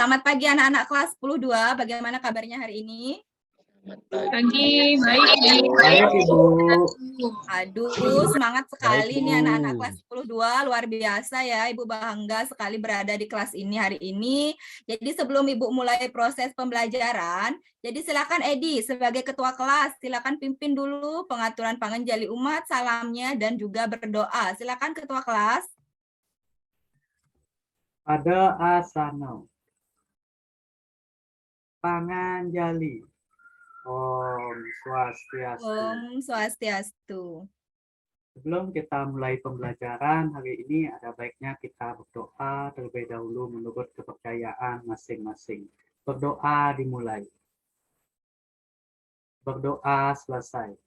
Selamat pagi anak-anak kelas 10-2. Bagaimana kabarnya hari ini? Pagi, baik Ibu. Baik Ibu. Aduh, semangat sekali Baik, nih Bu. anak-anak kelas 10-2. Luar biasa ya, Ibu bangga sekali berada di kelas ini hari ini. Jadi sebelum Ibu mulai proses pembelajaran, jadi silakan Edi sebagai ketua kelas, silakan pimpin dulu pengaturan pangenjali umat, salamnya, dan juga berdoa. Silakan ketua kelas. Pada asana. Panganjali. Om Swastiastu. Om Swastiastu. Sebelum kita mulai pembelajaran hari ini, ada baiknya kita berdoa terlebih dahulu menurut kepercayaan masing-masing. Berdoa dimulai. Berdoa selesai.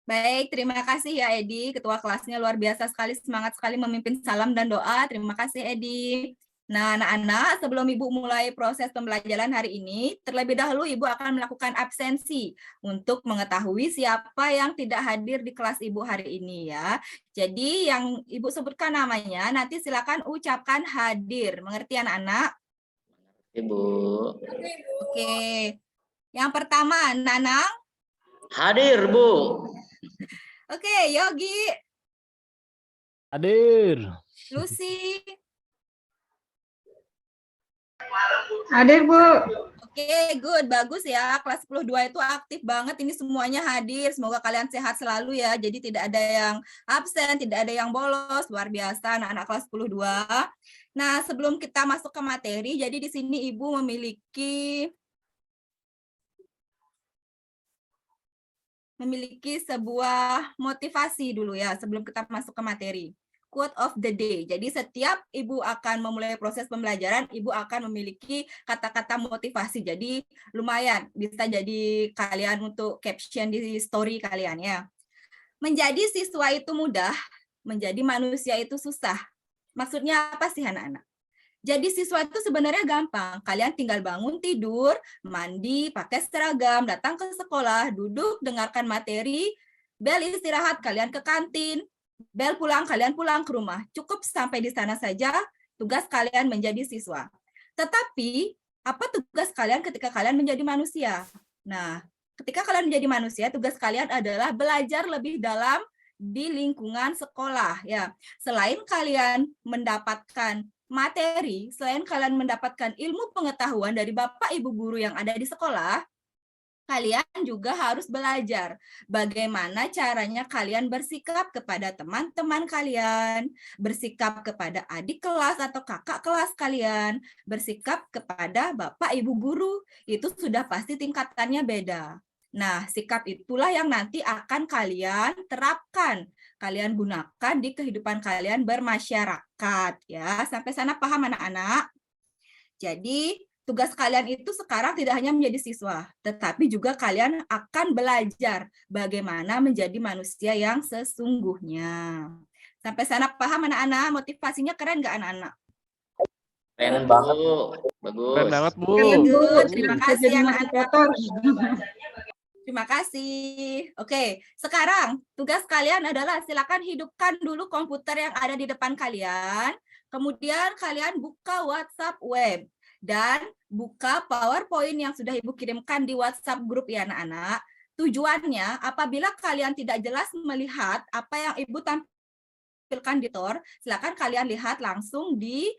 Baik, terima kasih ya Edi. Ketua kelasnya luar biasa sekali, semangat sekali memimpin salam dan doa. Terima kasih Edi. Nah, anak-anak, sebelum Ibu mulai proses pembelajaran hari ini, terlebih dahulu Ibu akan melakukan absensi untuk mengetahui siapa yang tidak hadir di kelas Ibu hari ini ya. Jadi yang Ibu sebutkan namanya, nanti silakan ucapkan hadir. Mengerti anak-anak? Ibu. Oke. Yang pertama, Nanang. Hadir, Bu. Oke, Yogi. Hadir. Lucy. Hadir, Bu. Oke, good. Bagus ya. Kelas 10-2 itu aktif banget. Ini semuanya hadir. Semoga kalian sehat selalu ya. Jadi tidak ada yang absen, tidak ada yang bolos. Luar biasa anak-anak kelas 10-2. Nah, sebelum kita masuk ke materi, jadi di sini Ibu memiliki sebuah motivasi dulu ya sebelum kita masuk ke materi. Quote of the day. Jadi setiap Ibu akan memulai proses pembelajaran, Ibu akan memiliki kata-kata motivasi. Jadi lumayan bisa jadi kalian untuk caption di story kalian ya. Menjadi siswa itu mudah, menjadi manusia itu susah. Maksudnya apa sih anak-anak? Jadi siswa itu sebenarnya gampang. Kalian tinggal bangun tidur, mandi, pakai seragam, datang ke sekolah, duduk, dengarkan materi, bel istirahat, kalian ke kantin, bel pulang, kalian pulang ke rumah. Cukup sampai di sana saja tugas kalian menjadi siswa. Tetapi, apa tugas kalian ketika kalian menjadi manusia? Nah, ketika kalian menjadi manusia, tugas kalian adalah belajar lebih dalam di lingkungan sekolah. Ya, selain kalian mendapatkan materi, selain kalian mendapatkan ilmu pengetahuan dari Bapak Ibu guru yang ada di sekolah, kalian juga harus belajar bagaimana caranya kalian bersikap kepada teman-teman kalian, bersikap kepada adik kelas atau kakak kelas kalian, bersikap kepada Bapak Ibu guru. Itu sudah pasti tingkatannya beda. Nah, sikap itulah yang nanti akan kalian terapkan, kalian gunakan di kehidupan kalian bermasyarakat ya. Sampai sana paham anak-anak? Jadi, tugas kalian itu sekarang tidak hanya menjadi siswa, tetapi juga kalian akan belajar bagaimana menjadi manusia yang sesungguhnya. Sampai sana paham anak-anak? Motivasinya keren nggak anak-anak? Keren banget, Bu. Bagus. Keren banget, Bu. Good. Terima kasih anak-anak. Terima kasih. Oke, sekarang tugas kalian adalah silakan hidupkan dulu komputer yang ada di depan kalian. Kemudian kalian buka WhatsApp web dan buka PowerPoint yang sudah Ibu kirimkan di WhatsApp grup ya anak-anak. Tujuannya apabila kalian tidak jelas melihat apa yang Ibu tampilkan di monitor, silakan kalian lihat langsung di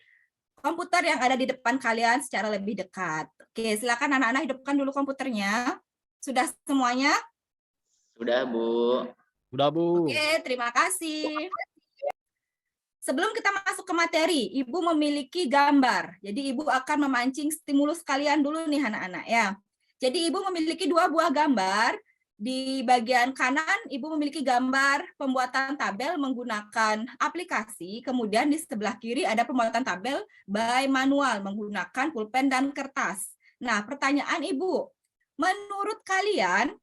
komputer yang ada di depan kalian secara lebih dekat. Oke, silakan anak-anak hidupkan dulu komputernya. Sudah semuanya? Sudah, Bu. Udah, Bu. Oke, terima kasih. Sebelum kita masuk ke materi, Ibu memiliki gambar. Jadi Ibu akan memancing stimulus kalian dulu nih anak-anak ya. Jadi Ibu memiliki 2 buah gambar. Di bagian kanan Ibu memiliki gambar pembuatan tabel menggunakan aplikasi. Kemudian di sebelah kiri ada pembuatan tabel by manual menggunakan pulpen dan kertas. Nah, pertanyaan Ibu, menurut kalian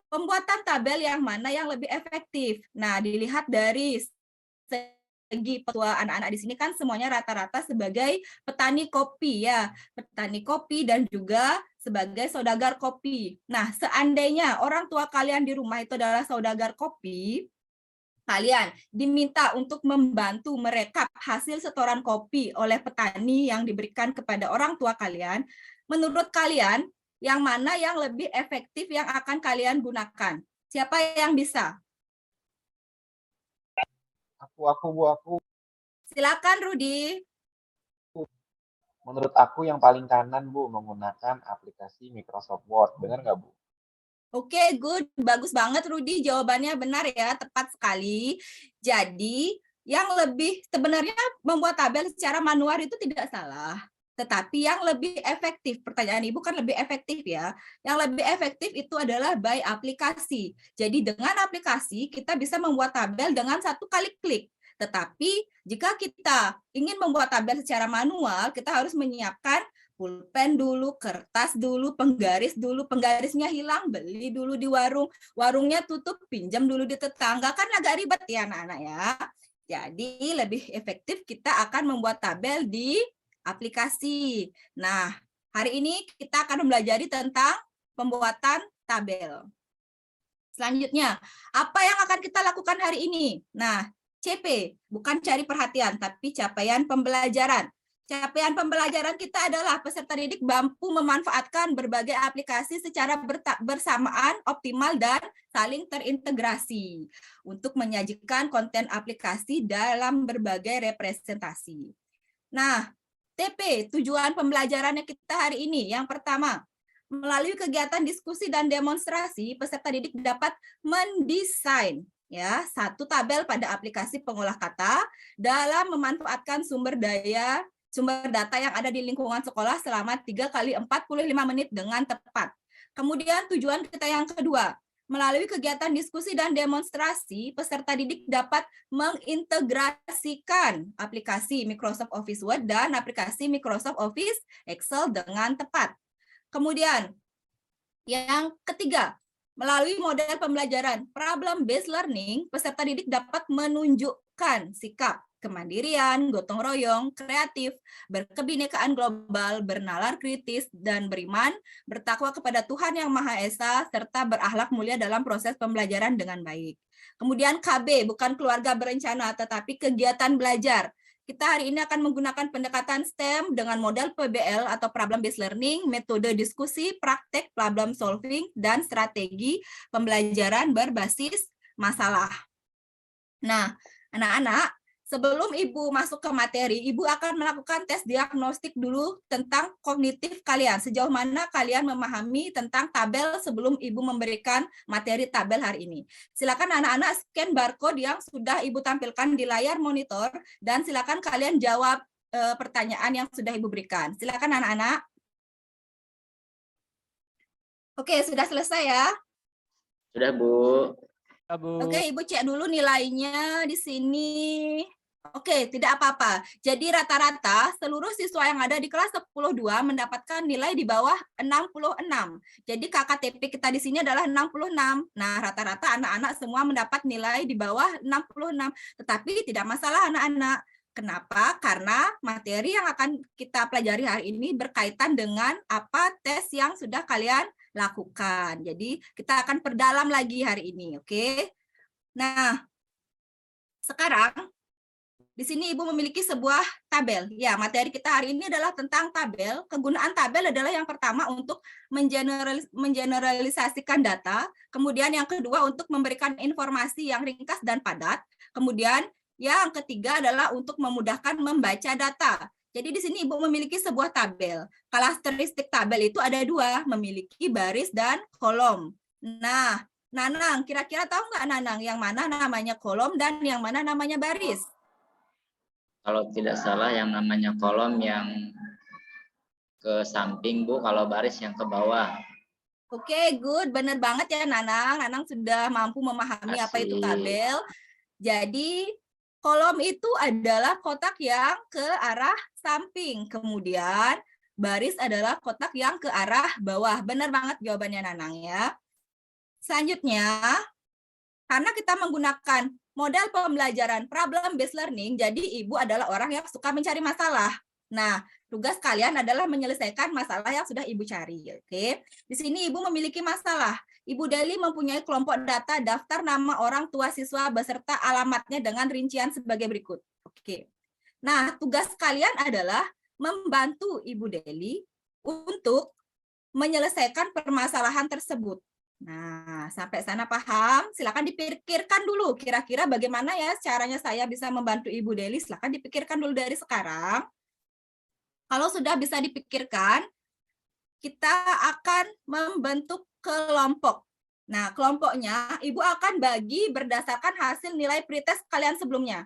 pembuatan tabel yang mana yang lebih efektif? Nah, dilihat dari segi petua anak-anak di sini kan semuanya rata-rata sebagai petani kopi ya, petani kopi dan juga sebagai saudagar kopi. Nah, seandainya orang tua kalian di rumah itu adalah saudagar kopi, kalian diminta untuk membantu merekap hasil setoran kopi oleh petani yang diberikan kepada orang tua kalian. Menurut kalian, yang mana yang lebih efektif yang akan kalian gunakan? Siapa yang bisa? Aku. Silakan, Rudi. Menurut aku yang paling kanan, Bu, menggunakan aplikasi Microsoft Word. Benar nggak, Bu? Oke, good. Bagus banget, Rudi. Jawabannya benar ya, tepat sekali. Jadi, yang lebih sebenarnya membuat tabel secara manual itu tidak salah. Tetapi yang lebih efektif, pertanyaan Ibu kan lebih efektif ya. Yang lebih efektif itu adalah by aplikasi. Jadi dengan aplikasi kita bisa membuat tabel dengan satu kali klik. Tetapi jika kita ingin membuat tabel secara manual, kita harus menyiapkan pulpen dulu, kertas dulu, penggarisnya hilang, beli dulu di warung, warungnya tutup, pinjam dulu di tetangga, kan agak ribet ya anak-anak ya. Jadi lebih efektif kita akan membuat tabel di aplikasi. Nah, hari ini kita akan mempelajari tentang pembuatan tabel. Selanjutnya, apa yang akan kita lakukan hari ini? Nah, CP, bukan cari perhatian, tapi capaian pembelajaran. Capaian pembelajaran kita adalah peserta didik mampu memanfaatkan berbagai aplikasi secara bersamaan, optimal, dan saling terintegrasi untuk menyajikan konten aplikasi dalam berbagai representasi. Nah, TP, tujuan pembelajarannya kita hari ini. Yang pertama, melalui kegiatan diskusi dan demonstrasi, peserta didik dapat mendesain ya satu tabel pada aplikasi pengolah kata dalam memanfaatkan sumber data yang ada di lingkungan sekolah selama 3 kali 45 menit dengan tepat. Kemudian tujuan kita yang kedua, melalui kegiatan diskusi dan demonstrasi, peserta didik dapat mengintegrasikan aplikasi Microsoft Office Word dan aplikasi Microsoft Office Excel dengan tepat. Kemudian yang ketiga, melalui model pembelajaran problem-based learning, peserta didik dapat menunjukkan sikap kemandirian, gotong royong, kreatif, berkebinekaan global, bernalar kritis, dan beriman, bertakwa kepada Tuhan Yang Maha Esa, serta berakhlak mulia dalam proses pembelajaran dengan baik. Kemudian KB, bukan keluarga berencana, tetapi kegiatan belajar. Kita hari ini akan menggunakan pendekatan STEM dengan model PBL atau Problem Based Learning, metode diskusi, praktek, problem solving, dan strategi pembelajaran berbasis masalah. Nah, anak-anak, sebelum Ibu masuk ke materi, Ibu akan melakukan tes diagnostik dulu tentang kognitif kalian. Sejauh mana kalian memahami tentang tabel sebelum Ibu memberikan materi tabel hari ini. Silakan anak-anak scan barcode yang sudah Ibu tampilkan di layar monitor dan silakan kalian jawab pertanyaan yang sudah Ibu berikan. Silakan anak-anak. Oke, sudah selesai ya? Sudah, Bu. Oke, Ibu cek dulu nilainya di sini. Oke, tidak apa-apa. Jadi rata-rata seluruh siswa yang ada di kelas 10-2 mendapatkan nilai di bawah 66. Jadi KKTP kita di sini adalah 66. Nah, rata-rata anak-anak semua mendapat nilai di bawah 66. Tetapi tidak masalah anak-anak. Kenapa? Karena materi yang akan kita pelajari hari ini berkaitan dengan apa tes yang sudah kalian lakukan. Jadi kita akan perdalam lagi hari ini, oke? Nah, sekarang di sini Ibu memiliki sebuah tabel. Ya, materi kita hari ini adalah tentang tabel. Kegunaan tabel adalah yang pertama untuk mengeneralisasikan data, kemudian yang kedua untuk memberikan informasi yang ringkas dan padat, kemudian yang ketiga adalah untuk memudahkan membaca data. Jadi di sini Ibu memiliki sebuah tabel. Karakteristik tabel itu ada dua, memiliki baris dan kolom. Nah, Nanang, kira-kira tahu nggak Nanang yang mana namanya kolom dan yang mana namanya baris? Kalau tidak salah yang namanya kolom yang ke samping, Bu. Kalau baris yang ke bawah. Oke, good. Benar banget ya Nanang. Nanang sudah mampu memahami apa itu tabel. Jadi kolom itu adalah kotak yang ke arah samping. Kemudian baris adalah kotak yang ke arah bawah. Benar banget jawabannya Nanang ya. Selanjutnya, karena kita menggunakan model pembelajaran problem based learning, jadi Ibu adalah orang yang suka mencari masalah. Nah, Tugas kalian adalah menyelesaikan masalah yang sudah Ibu cari. Oke. Di sini Ibu memiliki masalah. Ibu Deli mempunyai kelompok data daftar nama orang tua siswa beserta alamatnya dengan rincian sebagai berikut. Oke. Nah, tugas kalian adalah membantu Ibu Deli untuk menyelesaikan permasalahan tersebut. Nah, sampai sana paham? Silakan dipikirkan dulu kira-kira bagaimana ya caranya saya bisa membantu Ibu Deli. Silakan dipikirkan dulu dari sekarang. Kalau sudah bisa dipikirkan, kita akan membentuk kelompok. Nah, kelompoknya Ibu akan bagi berdasarkan hasil nilai pretest kalian sebelumnya.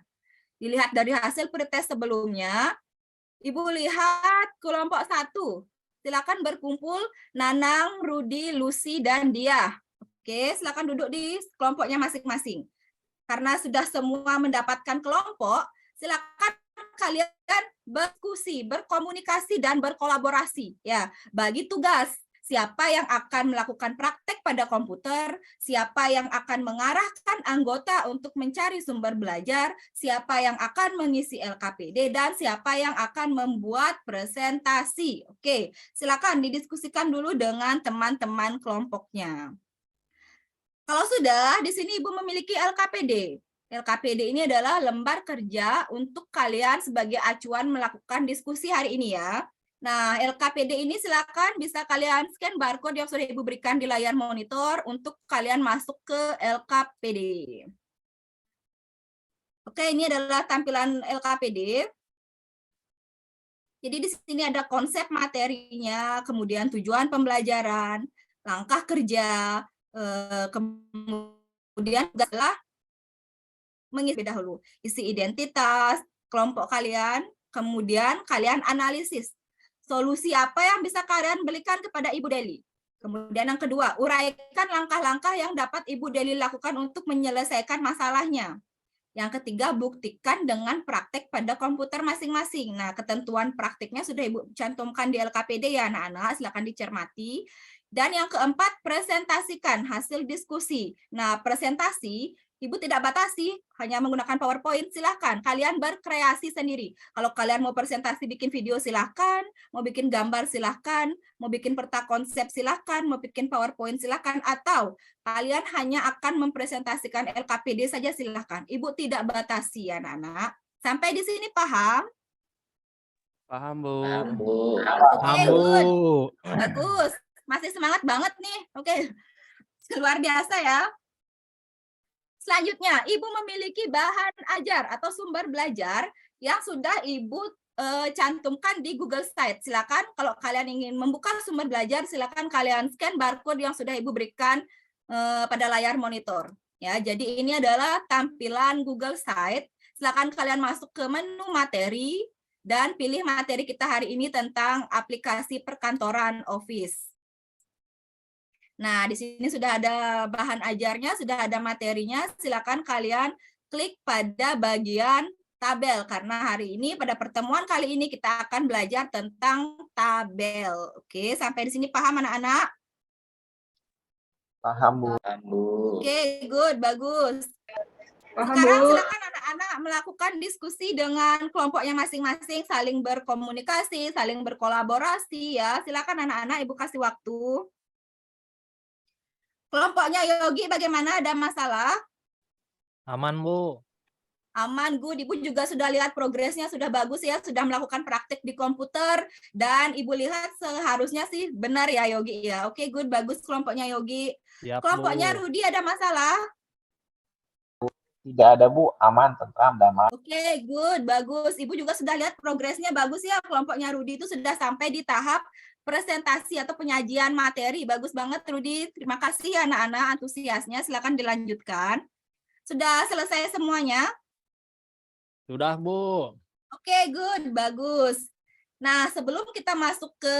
Dilihat dari hasil pretest sebelumnya, Ibu lihat kelompok 1. Silakan berkumpul Nanang, Rudi, Lucy, dan Dia. Oke, silakan duduk di kelompoknya masing-masing. Karena sudah semua mendapatkan kelompok, silakan kalian berdiskusi, berkomunikasi, dan berkolaborasi. Ya, bagi tugas. Siapa yang akan melakukan praktek pada komputer, siapa yang akan mengarahkan anggota untuk mencari sumber belajar, siapa yang akan mengisi LKPD, dan siapa yang akan membuat presentasi. Oke, silakan didiskusikan dulu dengan teman-teman kelompoknya. Kalau sudah, di sini Ibu memiliki LKPD. LKPD ini adalah lembar kerja untuk kalian sebagai acuan melakukan diskusi hari ini ya. Nah, LKPD ini silakan bisa kalian scan barcode yang sudah Ibu berikan di layar monitor untuk kalian masuk ke LKPD. Oke, ini adalah tampilan LKPD. Jadi di sini ada konsep materinya, kemudian tujuan pembelajaran, langkah kerja, kemudian adalah mengisi dahulu isi identitas kelompok kalian, kemudian kalian analisis solusi apa yang bisa kalian berikan kepada Ibu Deli. Kemudian yang kedua, uraikan langkah-langkah yang dapat Ibu Deli lakukan untuk menyelesaikan masalahnya. Yang ketiga, buktikan dengan praktek pada komputer masing-masing. Nah, ketentuan prakteknya sudah Ibu cantumkan di LKPD ya anak-anak, silakan dicermati. Dan yang keempat, presentasikan hasil diskusi. Nah, presentasi Ibu tidak batasi, hanya menggunakan PowerPoint, silahkan. Kalian berkreasi sendiri. Kalau kalian mau presentasi bikin video, silahkan. Mau bikin gambar, silahkan. Mau bikin peta konsep, silahkan. Mau bikin PowerPoint, silahkan. Atau kalian hanya akan mempresentasikan LKPD saja, silahkan. Ibu tidak batasi, anak-anak. Sampai di sini paham? Paham, Bu. Paham, Bu. Oke, good. Bagus. Masih semangat banget nih. Oke. Luar biasa ya. Selanjutnya, Ibu memiliki bahan ajar atau sumber belajar yang sudah Ibu cantumkan di Google Site. Silakan kalau kalian ingin membuka sumber belajar, silakan kalian scan barcode yang sudah Ibu berikan pada layar monitor. Ya, jadi ini adalah tampilan Google Site. Silakan kalian masuk ke menu materi dan pilih materi kita hari ini tentang aplikasi perkantoran Office. Nah, di sini sudah ada bahan ajarnya, sudah ada materinya. Silakan kalian klik pada bagian tabel, karena hari ini pada pertemuan kali ini kita akan belajar tentang tabel. Oke, sampai di sini paham anak-anak? Paham, Bu. Paham, Bu. Oke, good, bagus. Paham, Sekarang Bu. silakan anak-anak melakukan diskusi dengan kelompoknya masing-masing, saling berkomunikasi, saling berkolaborasi ya. Silakan anak-anak, Ibu kasih waktu. Kelompoknya Yogi bagaimana? Ada masalah? Aman, Bu. Aman, good. Ibu juga sudah lihat progresnya sudah bagus ya, sudah melakukan praktik di komputer dan Ibu lihat seharusnya sih benar ya Yogi ya. Oke, good, bagus kelompoknya Yogi. Siap, Kelompoknya Bu. Rudi ada masalah? Tidak ada, Bu. Aman, tentram, damai. Oke, good, bagus. Ibu juga sudah lihat progresnya bagus ya. Kelompoknya Rudi itu sudah sampai di tahap presentasi atau penyajian materi. Bagus banget, Rudi. Terima kasih anak-anak antusiasnya. Silakan dilanjutkan. Sudah selesai semuanya? Sudah, Bu. Oke, good, bagus. Nah, sebelum kita masuk ke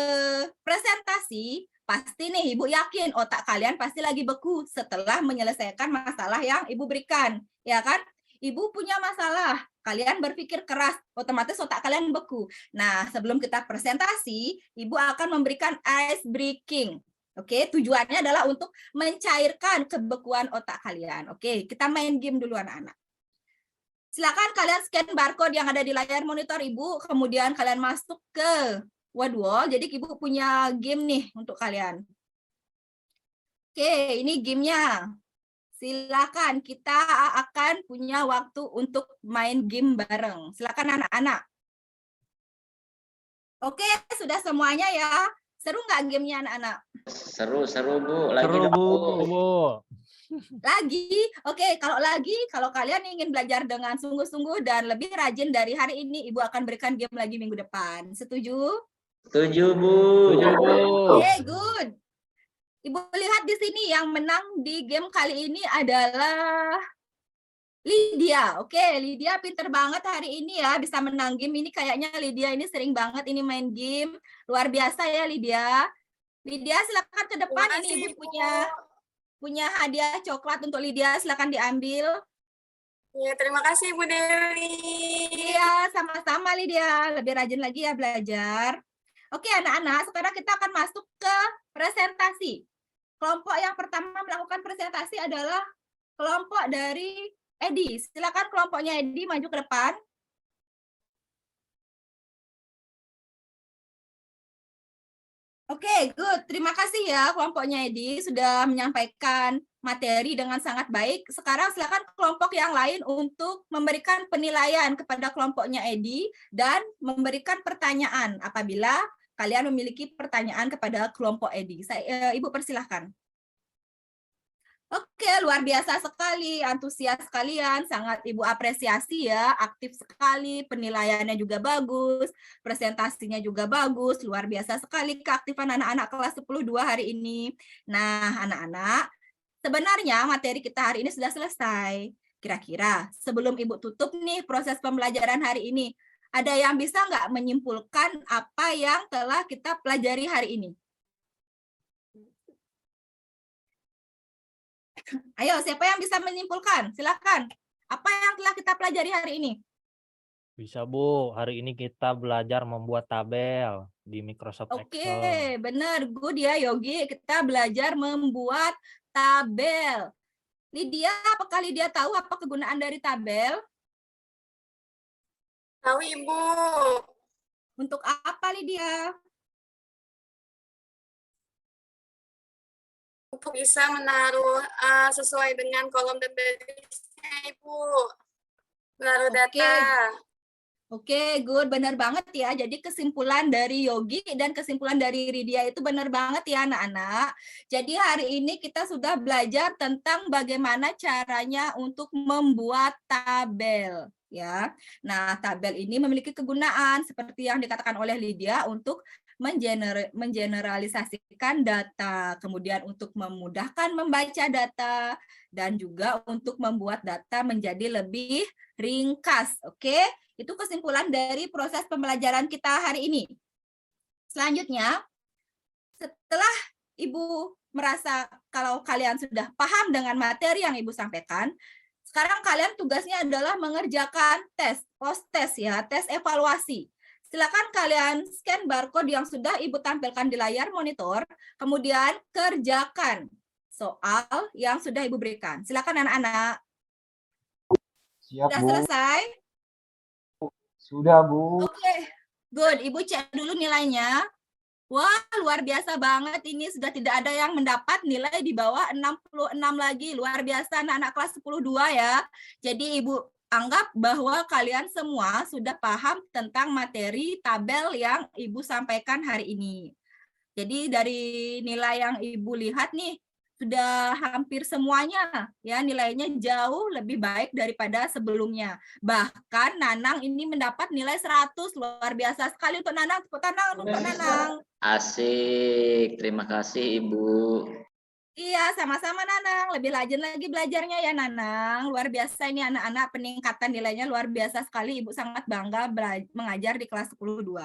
presentasi, pasti nih Ibu yakin otak kalian pasti lagi beku setelah menyelesaikan masalah yang Ibu berikan, ya kan? Ibu punya masalah, kalian berpikir keras, otomatis otak kalian beku. Nah, sebelum kita presentasi, Ibu akan memberikan ice breaking. Oke, tujuannya adalah untuk mencairkan kebekuan otak kalian. Oke, kita main game dulu anak-anak. Silakan kalian scan barcode yang ada di layar monitor Ibu, kemudian kalian masuk ke Wordwall. Jadi Ibu punya game nih untuk kalian. Oke, ini gamenya. Silakan, kita akan punya waktu untuk main game bareng. Silakan anak-anak. Oke, sudah semuanya ya. Seru nggak gamenya anak-anak? Seru Bu. Lagi Seru, dong, Bu. Bu. Bu. Lagi, oke. Kalau kalian ingin belajar dengan sungguh-sungguh dan lebih rajin dari hari ini, Ibu akan berikan game lagi minggu depan. Setuju? Setuju Bu. Setuju, Bu. Oke, good. Ibu lihat di sini yang menang di game kali ini adalah Lydia. Oke, Lydia pinter banget hari ini ya, bisa menang game ini. Kayaknya Lydia ini sering banget ini main game. Luar biasa ya Lydia. Lydia silakan ke depan. Ini Ibu punya hadiah coklat untuk Lydia, silakan diambil. Ya, terima kasih Bu Dewi. Iya, sama-sama Lydia. Lebih rajin lagi ya belajar. Oke anak-anak, sekarang kita akan masuk ke presentasi. Kelompok yang pertama melakukan presentasi adalah kelompok dari Edi. Silakan kelompoknya Edi maju ke depan. Oke, good. Terima kasih ya kelompoknya Edi sudah menyampaikan materi dengan sangat baik. Sekarang silakan kelompok yang lain untuk memberikan penilaian kepada kelompoknya Edi dan memberikan pertanyaan apabila kalian memiliki pertanyaan kepada kelompok Edi. Ibu persilahkan. Oke, luar biasa sekali, antusias kalian, sangat Ibu apresiasi ya, aktif sekali, penilaiannya juga bagus, presentasinya juga bagus, luar biasa sekali keaktifan anak-anak kelas 10-2 hari ini. Nah, anak-anak, sebenarnya materi kita hari ini sudah selesai. Kira-kira sebelum Ibu tutup nih proses pembelajaran hari ini, ada yang bisa nggak menyimpulkan apa yang telah kita pelajari hari ini? Ayo, siapa yang bisa menyimpulkan? Silakan. Apa yang telah kita pelajari hari ini? Bisa, Bu. Hari ini kita belajar membuat tabel di Microsoft Oke, Excel. benar. Good ya, Yogi. Kita belajar membuat tabel. Lydia, apakah Lydia tahu apa kegunaan dari tabel? Tahu Ibu. Untuk apa, Lydia? Untuk bisa menaruh sesuai dengan kolom dan barisnya Ibu. Menaruh data. Oke, good. Benar banget ya. Jadi kesimpulan dari Yogi dan kesimpulan dari Lydia itu benar banget ya anak-anak. Jadi hari ini kita sudah belajar tentang bagaimana caranya untuk membuat tabel. Ya, nah tabel ini memiliki kegunaan seperti yang dikatakan oleh Lydia untuk mengeneralisasikan data, kemudian untuk memudahkan membaca data, dan juga untuk membuat data menjadi lebih ringkas. Oke, itu kesimpulan dari proses pembelajaran kita hari ini. Selanjutnya, setelah Ibu merasa kalau kalian sudah paham dengan materi yang Ibu sampaikan, sekarang kalian tugasnya adalah mengerjakan tes, post-test ya, tes evaluasi. Silakan kalian scan barcode yang sudah Ibu tampilkan di layar monitor, kemudian kerjakan soal yang sudah Ibu berikan. Silakan anak-anak. Siap, Sudah Bu. selesai? Sudah, Bu. Oke, good. Ibu cek dulu nilainya. Wah, luar biasa banget. Ini sudah tidak ada yang mendapat nilai di bawah 66 lagi. Luar biasa anak-anak kelas 10-2 ya. Jadi Ibu anggap bahwa kalian semua sudah paham tentang materi tabel yang Ibu sampaikan hari ini. Jadi dari nilai yang Ibu lihat nih, sudah hampir semuanya ya nilainya jauh lebih baik daripada sebelumnya. Bahkan Nanang ini mendapat nilai 100, luar biasa sekali untuk Nanang. Tepuk tangan untuk Nanang. Asik, terima kasih Ibu. Iya, sama-sama Nanang. Lebih rajin lagi belajarnya ya Nanang. Luar biasa ini anak-anak peningkatan nilainya luar biasa sekali. Ibu sangat bangga mengajar di kelas 10-2.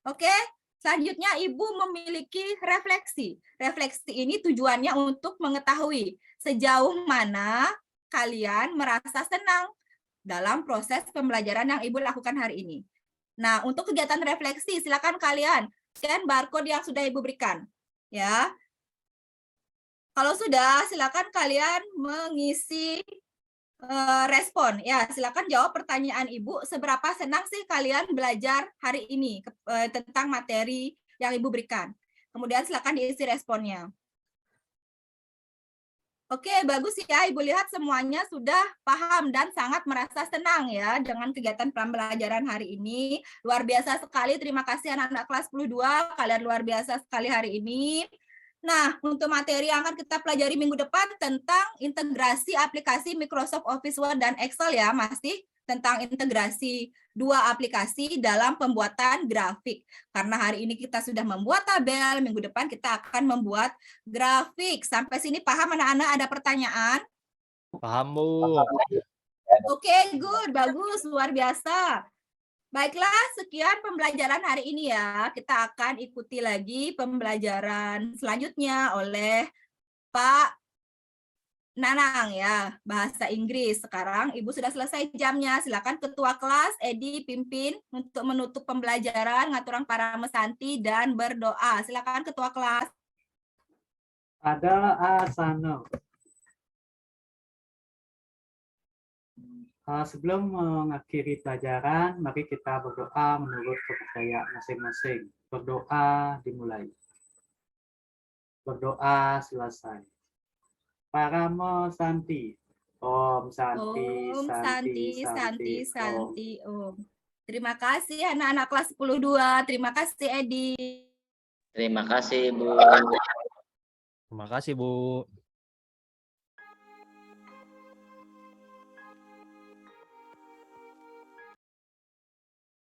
Oke. Selanjutnya, Ibu memiliki refleksi. Refleksi ini tujuannya untuk mengetahui sejauh mana kalian merasa senang dalam proses pembelajaran yang Ibu lakukan hari ini. Nah, untuk kegiatan refleksi, silakan kalian scan barcode yang sudah Ibu berikan. Ya. Kalau sudah, silakan kalian mengisi respon. Ya, silakan jawab pertanyaan Ibu. Seberapa senang sih kalian belajar hari ini tentang materi yang Ibu berikan? Kemudian silakan diisi responnya. Oke, bagus ya. Ibu lihat semuanya sudah paham dan sangat merasa senang ya dengan kegiatan pembelajaran hari ini. Luar biasa sekali. Terima kasih anak-anak kelas 10-2. Kalian luar biasa sekali hari ini. Nah, untuk materi yang akan kita pelajari minggu depan tentang integrasi aplikasi Microsoft Office Word dan Excel ya, masih tentang integrasi dua aplikasi dalam pembuatan grafik. Karena hari ini kita sudah membuat tabel, minggu depan kita akan membuat grafik. Sampai sini paham anak-anak? Ada pertanyaan? Paham, Bu. Oke, good, bagus, luar biasa. Baiklah, sekian pembelajaran hari ini ya. Kita akan ikuti lagi pembelajaran selanjutnya oleh Pak Nanang ya, bahasa Inggris. Sekarang Ibu sudah selesai jamnya. Silakan Ketua Kelas Edi pimpin untuk menutup pembelajaran, ngaturang para mesanti dan berdoa. Silakan Ketua Kelas. Ada asana. Sebelum mengakhiri pelajaran, mari kita berdoa menurut kepercayaan masing-masing. Berdoa dimulai. Berdoa selesai. Paramo Santi. Om Santi, Om Santi, Santi, Om. Santi, Om. Terima kasih anak-anak kelas 10-2. Terima kasih Edi. Terima kasih, Bu. Terima kasih, Bu.